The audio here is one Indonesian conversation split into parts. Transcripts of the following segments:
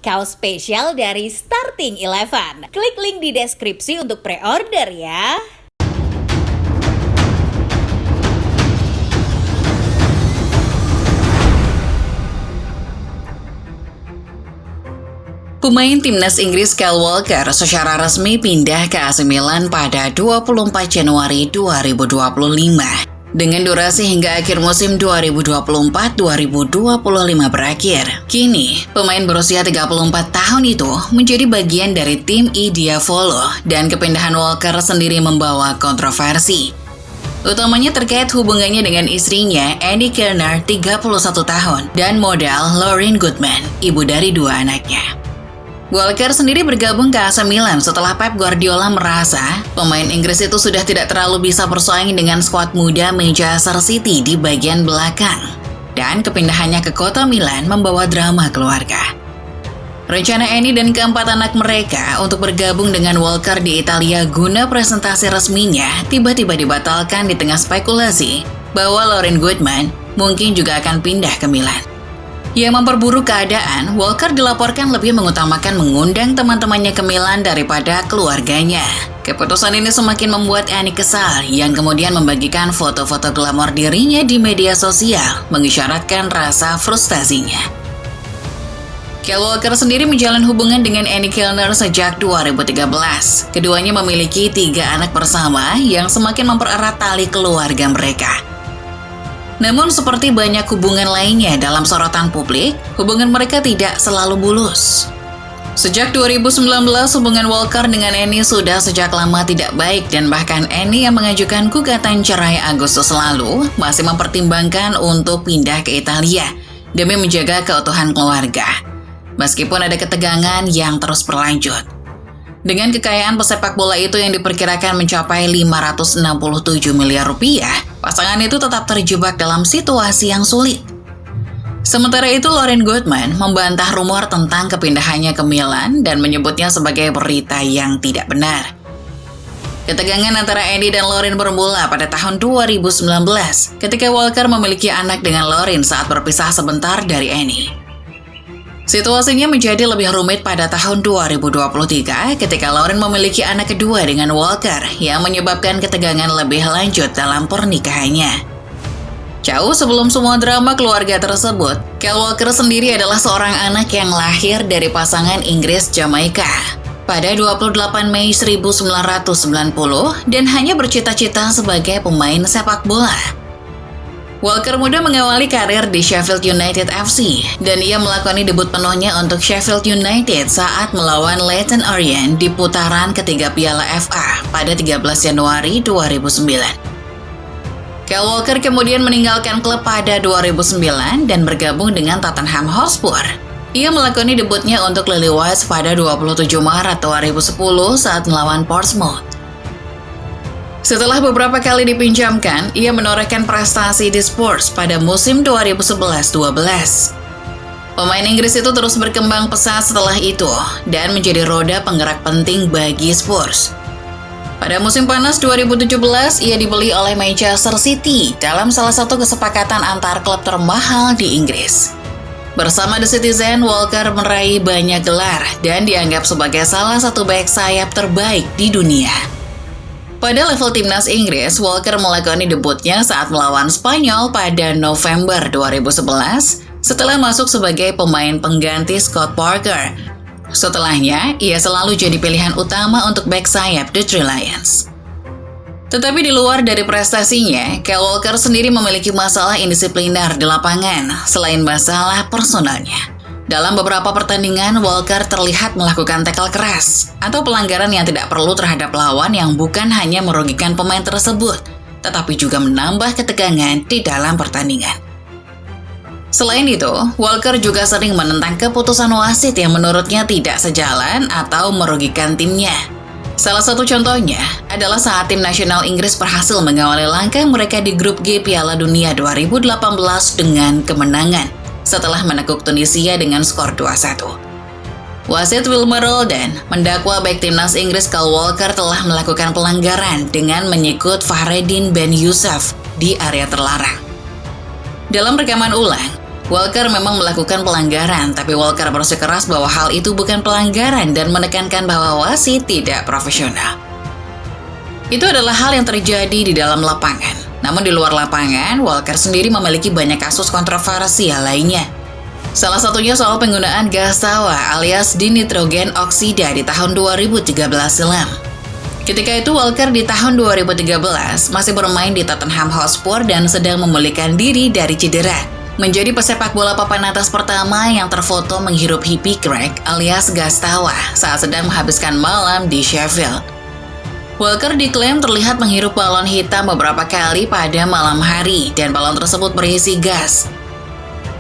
Kaos spesial dari Starting Eleven. Klik link di deskripsi untuk pre-order ya. Pemain timnas Inggris Kyle Walker secara resmi pindah ke AC Milan pada 24 Januari 2025. Dengan durasi hingga akhir musim 2024-2025 berakhir. Kini, pemain berusia 34 tahun itu menjadi bagian dari tim I Diavolo dan kepindahan Walker sendiri membawa kontroversi. Utamanya terkait hubungannya dengan istrinya Annie Kerner 31 tahun dan model Lauren Goodman, ibu dari 2 anaknya. Walker sendiri bergabung ke AC Milan setelah Pep Guardiola merasa pemain Inggris itu sudah tidak terlalu bisa bersaing dengan skuad muda Manchester City di bagian belakang. Dan kepindahannya ke kota Milan membawa drama keluarga. Rencana Annie dan keempat anak mereka untuk bergabung dengan Walker di Italia guna presentasi resminya tiba-tiba dibatalkan di tengah spekulasi bahwa Lauren Goodman mungkin juga akan pindah ke Milan. Yang memperburuk keadaan, Walker dilaporkan lebih mengutamakan mengundang teman-temannya ke Milan daripada keluarganya. Keputusan ini semakin membuat Annie kesal, yang kemudian membagikan foto-foto glamor dirinya di media sosial, mengisyaratkan rasa frustasinya. Kyle Walker sendiri menjalin hubungan dengan Annie Kerner sejak 2013. Keduanya memiliki 3 anak bersama yang semakin mempererat tali keluarga mereka. Namun seperti banyak hubungan lainnya dalam sorotan publik, hubungan mereka tidak selalu mulus. Sejak 2019, hubungan Walker dengan Annie sudah sejak lama tidak baik dan bahkan Annie yang mengajukan gugatan cerai Agustus lalu masih mempertimbangkan untuk pindah ke Italia demi menjaga keutuhan keluarga. Meskipun ada ketegangan yang terus berlanjut. Dengan kekayaan pesepak bola itu yang diperkirakan mencapai 567 miliar rupiah, pasangan itu tetap terjebak dalam situasi yang sulit. Sementara itu, Lauren Goodman membantah rumor tentang kepindahannya ke Milan dan menyebutnya sebagai berita yang tidak benar. Ketegangan antara Annie dan Lauren bermula pada tahun 2019 ketika Walker memiliki anak dengan Lauren saat berpisah sebentar dari Annie. Situasinya menjadi lebih rumit pada tahun 2023 ketika Lauren memiliki anak kedua dengan Walker yang menyebabkan ketegangan lebih lanjut dalam pernikahannya. Jauh sebelum semua drama keluarga tersebut, Kyle Walker sendiri adalah seorang anak yang lahir dari pasangan Inggris-Jamaika pada 28 Mei 1990 dan hanya bercita-cita sebagai pemain sepak bola. Walker muda mengawali karir di Sheffield United FC dan ia melakoni debut penuhnya untuk Sheffield United saat melawan Leyton Orient di putaran ketiga Piala FA pada 13 Januari 2009. Kyle Walker kemudian meninggalkan klub pada 2009 dan bergabung dengan Tottenham Hotspur. Ia melakoni debutnya untuk Lillywhite pada 27 Maret 2010 saat melawan Portsmouth. Setelah beberapa kali dipinjamkan, ia menorehkan prestasi di Spurs pada musim 2011-12. Pemain Inggris itu terus berkembang pesat setelah itu dan menjadi roda penggerak penting bagi Spurs. Pada musim panas 2017, ia dibeli oleh Manchester City dalam salah satu kesepakatan antar klub termahal di Inggris. Bersama The Citizen, Walker meraih banyak gelar dan dianggap sebagai salah satu bek sayap terbaik di dunia. Pada level timnas Inggris, Walker melakoni debutnya saat melawan Spanyol pada November 2011 setelah masuk sebagai pemain pengganti Scott Parker. Setelahnya, ia selalu jadi pilihan utama untuk bek sayap The Three Lions. Tetapi di luar dari prestasinya, Kyle Walker sendiri memiliki masalah indisipliner di lapangan selain masalah personalnya. Dalam beberapa pertandingan, Walker terlihat melakukan tackle keras atau pelanggaran yang tidak perlu terhadap lawan yang bukan hanya merugikan pemain tersebut, tetapi juga menambah ketegangan di dalam pertandingan. Selain itu, Walker juga sering menentang keputusan wasit yang menurutnya tidak sejalan atau merugikan timnya. Salah satu contohnya adalah saat tim nasional Inggris berhasil mengawali langkah mereka di grup G Piala Dunia 2018 dengan kemenangan setelah menekuk Tunisia dengan skor 2-1. Wasit Wilmer Roldan mendakwa bek timnas Inggris Kyle Walker telah melakukan pelanggaran dengan menyikut Fahreddin Ben Yusuf di area terlarang. Dalam rekaman ulang, Walker memang melakukan pelanggaran, tapi Walker bersikeras bahwa hal itu bukan pelanggaran dan menekankan bahwa wasit tidak profesional. Itu adalah hal yang terjadi di dalam lapangan. Namun di luar lapangan, Walker sendiri memiliki banyak kasus kontroversial lainnya. Salah satunya soal penggunaan gas tawa alias dinitrogen oksida di tahun 2013 silam. Ketika itu Walker di tahun 2013 masih bermain di Tottenham Hotspur dan sedang memulihkan diri dari cedera. Menjadi pesepak bola papan atas pertama yang terfoto menghirup hippie crack alias gas tawa saat sedang menghabiskan malam di Sheffield. Walker diklaim terlihat menghirup balon hitam beberapa kali pada malam hari dan balon tersebut berisi gas.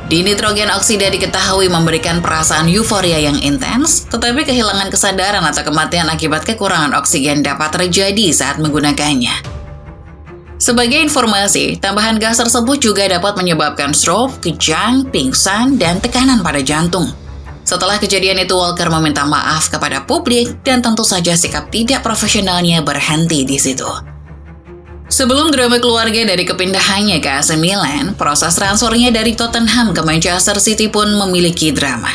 Dinitrogen oksida diketahui memberikan perasaan euforia yang intens, tetapi kehilangan kesadaran atau kematian akibat kekurangan oksigen dapat terjadi saat menggunakannya. Sebagai informasi, tambahan gas tersebut juga dapat menyebabkan stroke, kejang, pingsan, dan tekanan pada jantung. Setelah kejadian itu, Walker meminta maaf kepada publik dan tentu saja sikap tidak profesionalnya berhenti di situ. Sebelum drama keluarga dari kepindahannya ke AC Milan, proses transfernya dari Tottenham ke Manchester City pun memiliki drama.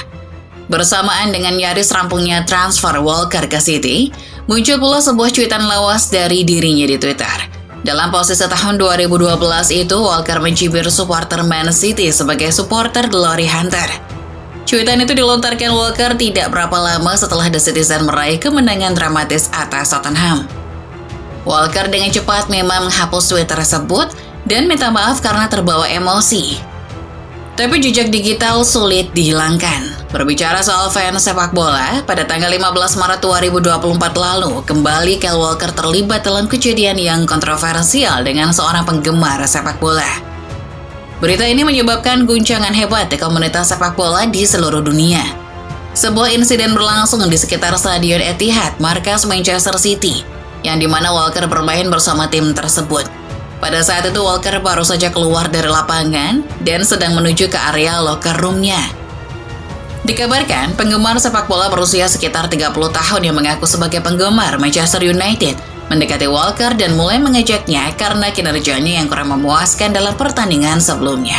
Bersamaan dengan nyaris rampungnya transfer Walker ke City, muncul pula sebuah cuitan lawas dari dirinya di Twitter. Dalam posisi tahun 2012 itu, Walker mencibir supporter Man City sebagai supporter Glory Hunter. Cuitan itu dilontarkan Walker tidak berapa lama setelah The Citizen meraih kemenangan dramatis atas Tottenham. Walker dengan cepat memang menghapus tweet tersebut dan minta maaf karena terbawa emosi. Tapi jejak digital sulit dihilangkan. Berbicara soal fans sepak bola, pada tanggal 15 Maret 2024 lalu, kembali Kyle Walker terlibat dalam kejadian yang kontroversial dengan seorang penggemar sepak bola. Berita ini menyebabkan guncangan hebat di komunitas sepak bola di seluruh dunia. Sebuah insiden berlangsung di sekitar Stadion Etihad, markas Manchester City, yang dimana Walker bermain bersama tim tersebut. Pada saat itu Walker baru saja keluar dari lapangan dan sedang menuju ke area locker room-nya. Dikabarkan, penggemar sepak bola berusia sekitar 30 tahun yang mengaku sebagai penggemar Manchester United mendekati Walker dan mulai mengejaknya karena kinerjanya yang kurang memuaskan dalam pertandingan sebelumnya.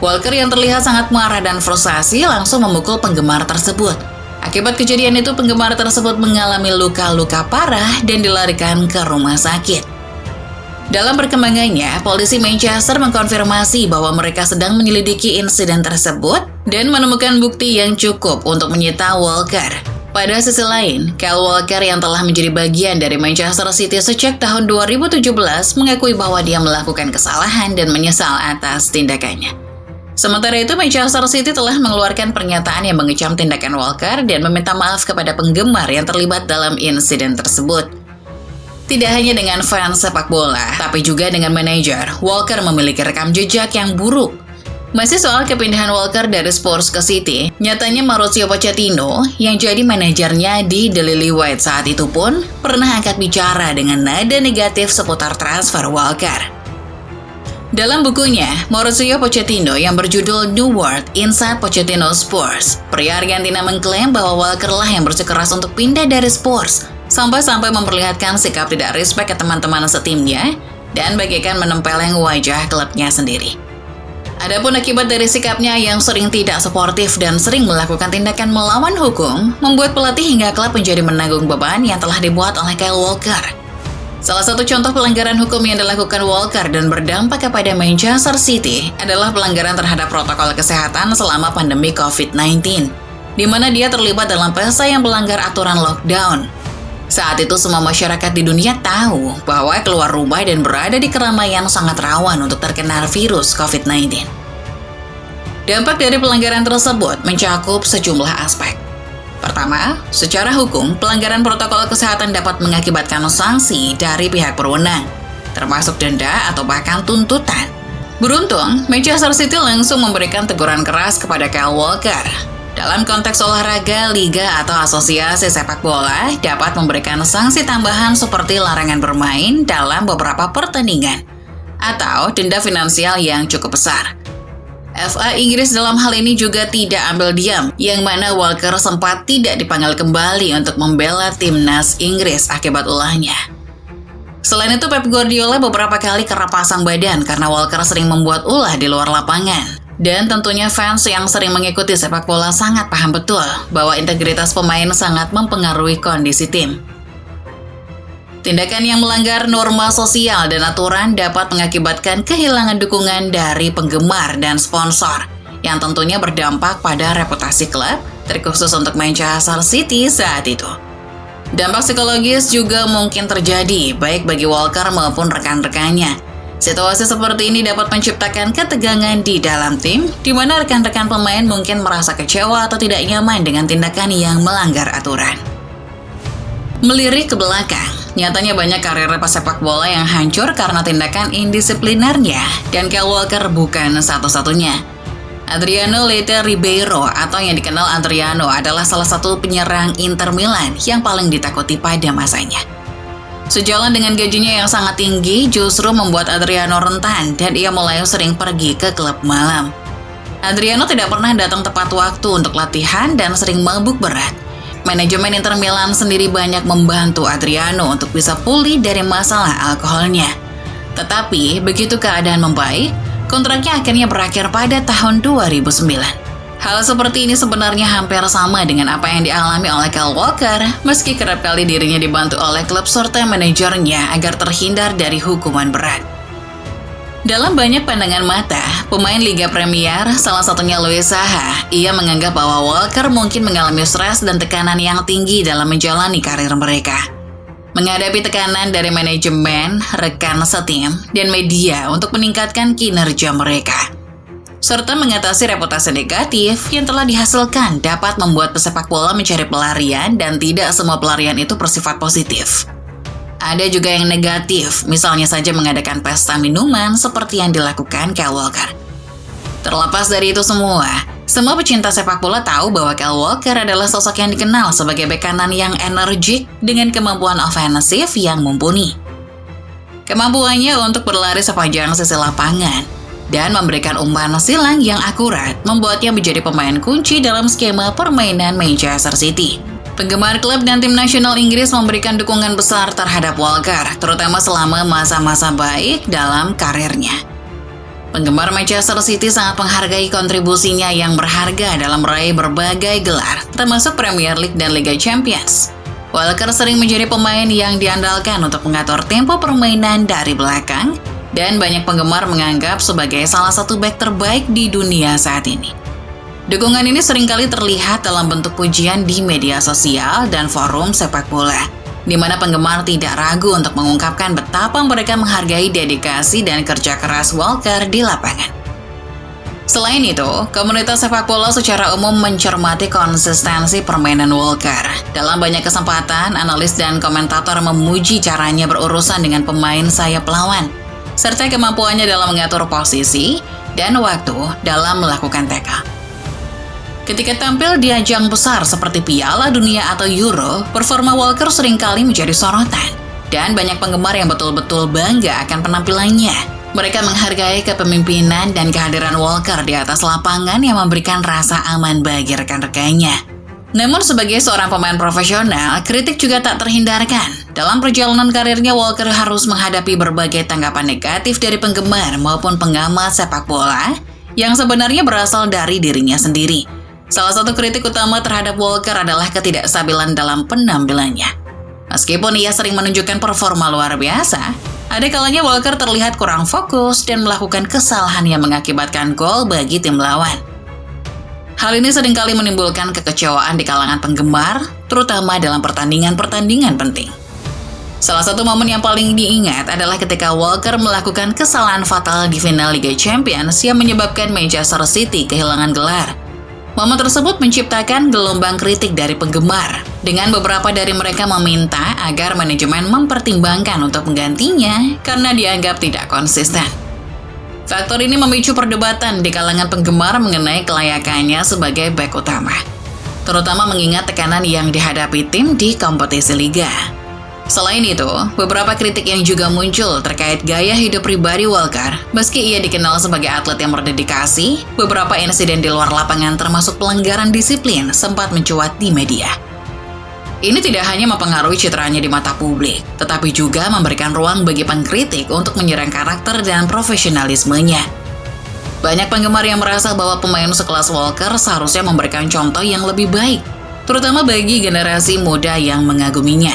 Walker yang terlihat sangat marah dan frustasi langsung memukul penggemar tersebut. Akibat kejadian itu, penggemar tersebut mengalami luka-luka parah dan dilarikan ke rumah sakit. Dalam perkembangannya, polisi Manchester mengkonfirmasi bahwa mereka sedang menyelidiki insiden tersebut dan menemukan bukti yang cukup untuk menyita Walker. Pada sisi lain, Kyle Walker yang telah menjadi bagian dari Manchester City sejak tahun 2017 mengakui bahwa dia melakukan kesalahan dan menyesal atas tindakannya. Sementara itu, Manchester City telah mengeluarkan pernyataan yang mengecam tindakan Walker dan meminta maaf kepada penggemar yang terlibat dalam insiden tersebut. Tidak hanya dengan fans sepak bola, tapi juga dengan manajer, Walker memiliki rekam jejak yang buruk. Masih soal kepindahan Walker dari Spurs ke City, nyatanya Mauricio Pochettino yang jadi manajernya di The Lily-White saat itu pun pernah angkat bicara dengan nada negatif seputar transfer Walker. Dalam bukunya, Mauricio Pochettino yang berjudul New World Inside Pochettino Spurs, pria Argentina mengklaim bahwa Walker lah yang bersikeras untuk pindah dari Spurs, sampai-sampai memperlihatkan sikap tidak respect ke teman-teman setimnya dan bagaikan menempeleng wajah klubnya sendiri. Adapun akibat dari sikapnya yang sering tidak suportif dan sering melakukan tindakan melawan hukum, membuat pelatih hingga klub menjadi menanggung beban yang telah dibuat oleh Kyle Walker. Salah satu contoh pelanggaran hukum yang dilakukan Walker dan berdampak kepada Manchester City adalah pelanggaran terhadap protokol kesehatan selama pandemi COVID-19, di mana dia terlibat dalam pesta yang melanggar aturan lockdown. Saat itu semua masyarakat di dunia tahu bahwa keluar rumah dan berada di keramaian sangat rawan untuk terkena virus COVID-19. Dampak dari pelanggaran tersebut mencakup sejumlah aspek. Pertama, secara hukum, pelanggaran protokol kesehatan dapat mengakibatkan sanksi dari pihak berwenang, termasuk denda atau bahkan tuntutan. Beruntung, Manchester City langsung memberikan teguran keras kepada Kyle Walker. Dalam konteks olahraga, liga atau asosiasi sepak bola dapat memberikan sanksi tambahan seperti larangan bermain dalam beberapa pertandingan atau denda finansial yang cukup besar. FA Inggris dalam hal ini juga tidak ambil diam, yang mana Walker sempat tidak dipanggil kembali untuk membela timnas Inggris akibat ulahnya. Selain itu, Pep Guardiola beberapa kali kerap pasang badan karena Walker sering membuat ulah di luar lapangan. Dan tentunya fans yang sering mengikuti sepak bola sangat paham betul bahwa integritas pemain sangat mempengaruhi kondisi tim. Tindakan yang melanggar norma sosial dan aturan dapat mengakibatkan kehilangan dukungan dari penggemar dan sponsor, yang tentunya berdampak pada reputasi klub, terkhusus untuk Manchester City saat itu. Dampak psikologis juga mungkin terjadi, baik bagi Walker maupun rekan-rekannya. Situasi seperti ini dapat menciptakan ketegangan di dalam tim, di mana rekan-rekan pemain mungkin merasa kecewa atau tidak nyaman dengan tindakan yang melanggar aturan. Melirik ke belakang, nyatanya banyak karir pesepak bola yang hancur karena tindakan indisiplinernya, dan Kyle Walker bukan satu-satunya. Adriano Lete Ribeiro atau yang dikenal Adriano adalah salah satu penyerang Inter Milan yang paling ditakuti pada masanya. Sejalan dengan gajinya yang sangat tinggi justru membuat Adriano rentan dan ia mulai sering pergi ke klub malam. Adriano tidak pernah datang tepat waktu untuk latihan dan sering mabuk berat. Manajemen Inter Milan sendiri banyak membantu Adriano untuk bisa pulih dari masalah alkoholnya. Tetapi begitu keadaan membaik, kontraknya akhirnya berakhir pada tahun 2009. Hal seperti ini sebenarnya hampir sama dengan apa yang dialami oleh Kyle Walker, meski kerap kali dirinya dibantu oleh klub serta manajernya agar terhindar dari hukuman berat. Dalam banyak pandangan mata, pemain Liga Premier, salah satunya Luis Saha, ia menganggap bahwa Walker mungkin mengalami stres dan tekanan yang tinggi dalam menjalani karir mereka. Menghadapi tekanan dari manajemen, rekan setim, dan media untuk meningkatkan kinerja mereka, serta mengatasi reputasi negatif yang telah dihasilkan dapat membuat pesepak bola mencari pelarian dan tidak semua pelarian itu bersifat positif. Ada juga yang negatif, misalnya saja mengadakan pesta minuman seperti yang dilakukan Kyle Walker. Terlepas dari itu semua pecinta sepak bola tahu bahwa Kyle Walker adalah sosok yang dikenal sebagai bek kanan yang energik dengan kemampuan ofensif yang mumpuni. Kemampuannya untuk berlari sepanjang sisi lapangan dan memberikan umpan silang yang akurat membuatnya menjadi pemain kunci dalam skema permainan Manchester City. Penggemar klub dan tim nasional Inggris memberikan dukungan besar terhadap Walker, terutama selama masa-masa baik dalam karirnya. Penggemar Manchester City sangat menghargai kontribusinya yang berharga dalam meraih berbagai gelar, termasuk Premier League dan Liga Champions. Walker sering menjadi pemain yang diandalkan untuk mengatur tempo permainan dari belakang, dan banyak penggemar menganggap sebagai salah satu bek terbaik di dunia saat ini. Dukungan ini seringkali terlihat dalam bentuk pujian di media sosial dan forum sepak bola, di mana penggemar tidak ragu untuk mengungkapkan betapa mereka menghargai dedikasi dan kerja keras Walker di lapangan. Selain itu, komunitas sepak bola secara umum mencermati konsistensi permainan Walker. Dalam banyak kesempatan, analis dan komentator memuji caranya berurusan dengan pemain sayap lawan, serta kemampuannya dalam mengatur posisi dan waktu dalam melakukan tackle. Ketika tampil di ajang besar seperti Piala Dunia atau Euro, performa Walker seringkali menjadi sorotan, dan banyak penggemar yang betul-betul bangga akan penampilannya. Mereka menghargai kepemimpinan dan kehadiran Walker di atas lapangan yang memberikan rasa aman bagi rekan-rekannya. Namun sebagai seorang pemain profesional, kritik juga tak terhindarkan. Dalam perjalanan karirnya, Walker harus menghadapi berbagai tanggapan negatif dari penggemar maupun pengamat sepak bola yang sebenarnya berasal dari dirinya sendiri. Salah satu kritik utama terhadap Walker adalah ketidakstabilan dalam penampilannya. Meskipun ia sering menunjukkan performa luar biasa, ada kalanya Walker terlihat kurang fokus dan melakukan kesalahan yang mengakibatkan gol bagi tim lawan. Hal ini seringkali menimbulkan kekecewaan di kalangan penggemar, terutama dalam pertandingan-pertandingan penting. Salah satu momen yang paling diingat adalah ketika Walker melakukan kesalahan fatal di final Liga Champions yang menyebabkan Manchester City kehilangan gelar. Momen tersebut menciptakan gelombang kritik dari penggemar, dengan beberapa dari mereka meminta agar manajemen mempertimbangkan untuk menggantinya karena dianggap tidak konsisten. Faktor ini memicu perdebatan di kalangan penggemar mengenai kelayakannya sebagai bek utama, terutama mengingat tekanan yang dihadapi tim di kompetisi liga. Selain itu, beberapa kritik yang juga muncul terkait gaya hidup pribadi Walker. Meski ia dikenal sebagai atlet yang berdedikasi, beberapa insiden di luar lapangan termasuk pelanggaran disiplin sempat mencuat di media. Ini tidak hanya mempengaruhi citranya di mata publik, tetapi juga memberikan ruang bagi pengkritik untuk menyerang karakter dan profesionalismenya. Banyak penggemar yang merasa bahwa pemain sekelas Walker seharusnya memberikan contoh yang lebih baik, terutama bagi generasi muda yang mengaguminya.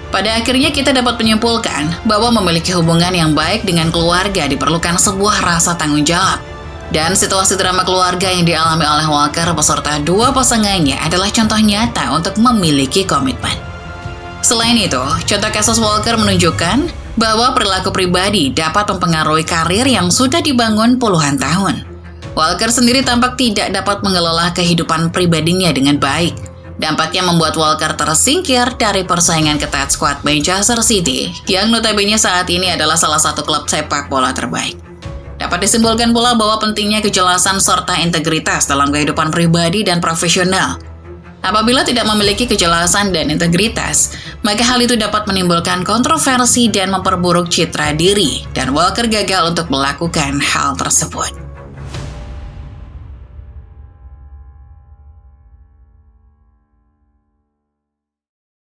Pada akhirnya kita dapat menyimpulkan bahwa memiliki hubungan yang baik dengan keluarga diperlukan sebuah rasa tanggung jawab. Dan situasi drama keluarga yang dialami oleh Walker beserta dua pasangannya adalah contoh nyata untuk memiliki komitmen. Selain itu, contoh kasus Walker menunjukkan bahwa perilaku pribadi dapat mempengaruhi karir yang sudah dibangun puluhan tahun. Walker sendiri tampak tidak dapat mengelola kehidupan pribadinya dengan baik. Dampaknya membuat Walker tersingkir dari persaingan ketat skuad Manchester City, yang notabene saat ini adalah salah satu klub sepak bola terbaik. Dapat disimpulkan pula bahwa pentingnya kejelasan serta integritas dalam kehidupan pribadi dan profesional. Apabila tidak memiliki kejelasan dan integritas, maka hal itu dapat menimbulkan kontroversi dan memperburuk citra diri, dan Walker gagal untuk melakukan hal tersebut.